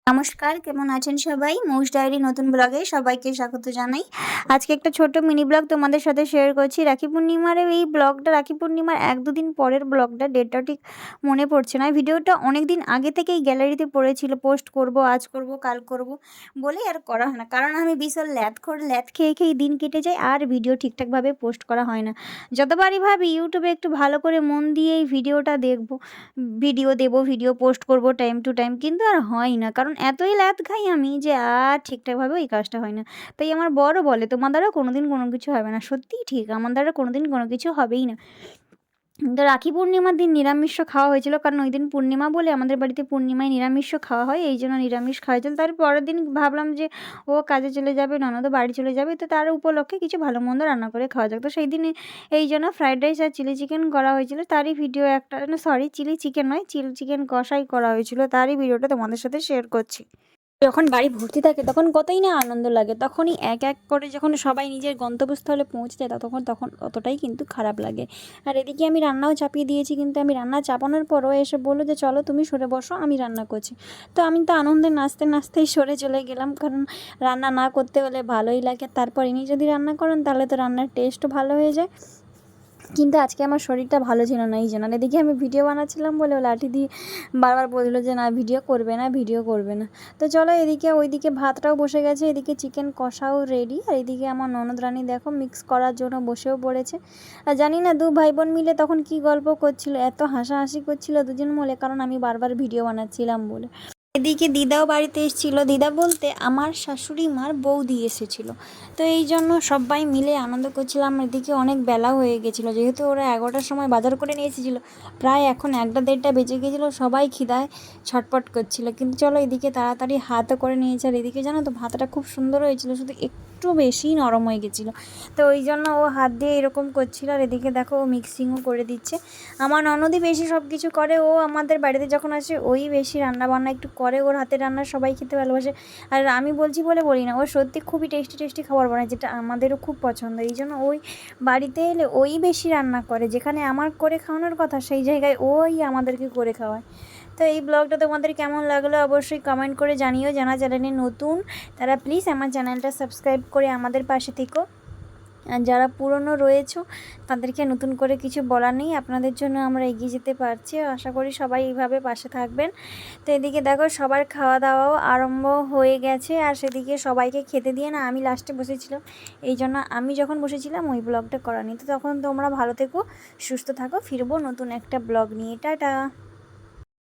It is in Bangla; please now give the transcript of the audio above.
নমস্কার, কেমন আছেন সবাই? মৌস ডায়েরি নতুন ব্লগে সবাইকে স্বাগত জানাই। আজকে একটা ছোট্ট মিনি ব্লগ তোমাদের সাথে শেয়ার করছি। রাখি পূর্ণিমার এই ব্লগটা রাখি পূর্ণিমার ১-২ দিন পরের ব্লগটা, ডেটটাও ঠিক মনে পড়ছে না। ভিডিওটা অনেক দিন আগে থেকেই গ্যালারিতে পড়েছিল, পোস্ট করব, আজ করব, কাল করব বলেই আর করা হয় না। কারণ আমি বিশাল ল্যাদ খেয়ে দিন কেটে যায় আর ভিডিও ঠিকঠাকভাবে পোস্ট করা হয় না। যতবারই ভাবি ইউটিউবে একটু ভালো করে মন দিয়ে এই ভিডিওটা দেখব, ভিডিও দেব, ভিডিও পোস্ট করব টাইম টু টাইম, কিন্তু আর হয় না। কারণ এতই ল্যাদ খাই আমি যে আর ঠিকঠাকভাবে এই কাজটা হয় না। তাই আমার বরও বলে, তোমার দ্বারা কোনোদিন কোনো কিছু হবে না। সত্যিই ঠিক, আমার দ্বারা কোনোদিন কোনো কিছু হবেই না। তো রাখি পূর্ণিমার দিন নিরামিষ খাওয়া হয়েছিল, কারণ ওই দিন পূর্ণিমা বলে আমাদের বাড়িতে পূর্ণিমায় নিরামিষ খাওয়া হয়, এই জন্য নিরামিষ খাওয়া হয়েছিল। তার পরের দিন ভাবলাম যে ও কাজে চলে যাবে, ননদও বাড়ি চলে যাবে, তো তার উপলক্ষে কিছু ভালো মন্দ রান্না করে খাওয়া যাক। তো সেই দিনে এই জন্য ফ্রাইড রাইস আর চিলি চিকেন করা হয়েছিল। তারই ভিডিও একটা, না সরি, চিলি চিকেন নয়, চিলি চিকেন কষাই করা হয়েছিল, তারই ভিডিওটা তোমাদের সাথে শেয়ার করছি। যখন বাড়ি ভর্তি থাকে তখন কতই না আনন্দ লাগে, তখনই এক এক করে যখন সবাই নিজের গন্তব্যস্থলে পৌঁছে যায় তখন তখন অতটাই কিন্তু খারাপ লাগে। আর এদিকে আমি রান্নাও চাপিয়ে দিয়েছি, কিন্তু আমি রান্না চাপানোর পরও এসে বললো যে চলো তুমি সরে বসো, আমি রান্না করছি। তো আমি তো আনন্দে নাচতে নাচতেই সরে চলে গেলাম, কারণ রান্না না করতে হলে ভালোই লাগে। তারপর ইনি যদি রান্না করেন তাহলে তো রান্নার টেস্টও ভালো হয়ে যায়। কিন্তু আজকে আমার শরীরটা ভালো ছিল না, এই জন্য। এদিকে আমি ভিডিও বানাচ্ছিলাম বলে ও লাঠি দিয়ে বারবার বললো যে না ভিডিও করবে না, ভিডিও করবে না। তো চলো, এদিকে ওইদিকে ভাতটাও বসে গেছে, এদিকে চিকেন কষাও রেডি, আর এদিকে আমার ননদ রানী দেখো মিক্স করার জন্য বসেও পড়েছে। আর জানি না দু ভাই বোন মিলে তখন কি গল্প করছিল, এত হাসাহাসি করছিল দুজন মিলে, কারণ আমি বারবার ভিডিও বানাচ্ছিলাম বলে। এদিকে দিদাও বাড়িতে এসেছিলো, দিদা বলতে আমার শাশুড়ি মার বৌদি এসেছিলো। তো এই জন্য সবাই মিলে আনন্দ করছিলাম। এদিকে অনেক বেলাও হয়ে গেছিলো, যেহেতু ওরা 11টার সময় বাজার করে নিয়ে এসেছিলো, প্রায় এখন 1টা-1:30টা বেজে গেছিলো। সবাই খিদায় ছটপট করছিলো, কিন্তু চলো এদিকে তাড়াতাড়ি হাতও করে নিয়েছে। আর এদিকে জানো তো ভাতটা খুব সুন্দর হয়েছিল, শুধু একটু বেশি নরম হয়ে গেছিলো, তো ওই জন্য ও হাত দিয়ে এরকম করছিল। আর এদিকে দেখো ও মিক্সিংও করে দিচ্ছে। আমার ননদই বেশি সব কিছু করে, ও আমাদের বাড়িতে যখন আসে ওই বেশি রান্নাবান্না একটু করে, ওর হাতের রান্না সবাই খেতে ভালোবাসে। আর আমি বলছি বলে বলি না, ও সত্যি খুবই টেস্টি টেস্টি খাবার বানায়, যেটা আমাদেরও খুব পছন্দ। এই জন্য ওই বাড়িতে এলে ওই বেশি রান্না করে, যেখানে আমার করে খাওয়ানোর কথা সেই জায়গায় ওই আমাদেরকে করে খাওয়ায়। তো এই ব্লগটা তোমাদের কেমন লাগলো অবশ্যই কমেন্ট করে জানিও। যারা চ্যানেলে নতুন তারা প্লিজ আমার চ্যানেলটা সাবস্ক্রাইব করে আমাদের পাশে থেকো। আর যারা পুরনো রয়েছে তাদেরকে নতুন করে কিছু বলার নেই, আপনাদের জন্য আমরা এগিয়ে যেতে পারছি। আশা করি সবাই এইভাবে পাশে থাকবেন। তো এদিকে দেখো সবার খাওয়া দাওয়াও আরম্ভ হয়ে গেছে, আর সেদিকে সবাইকে খেতে দিয়ে না আমি লাস্টে বসেছিলাম, এই জন্য আমি যখন বসেছিলাম ওই ব্লগটা করা নিই। তো তখন তোমরা ভালো থেকো, সুস্থ থাকো, ফিরবো নতুন একটা ব্লগ নিয়ে। টাটা।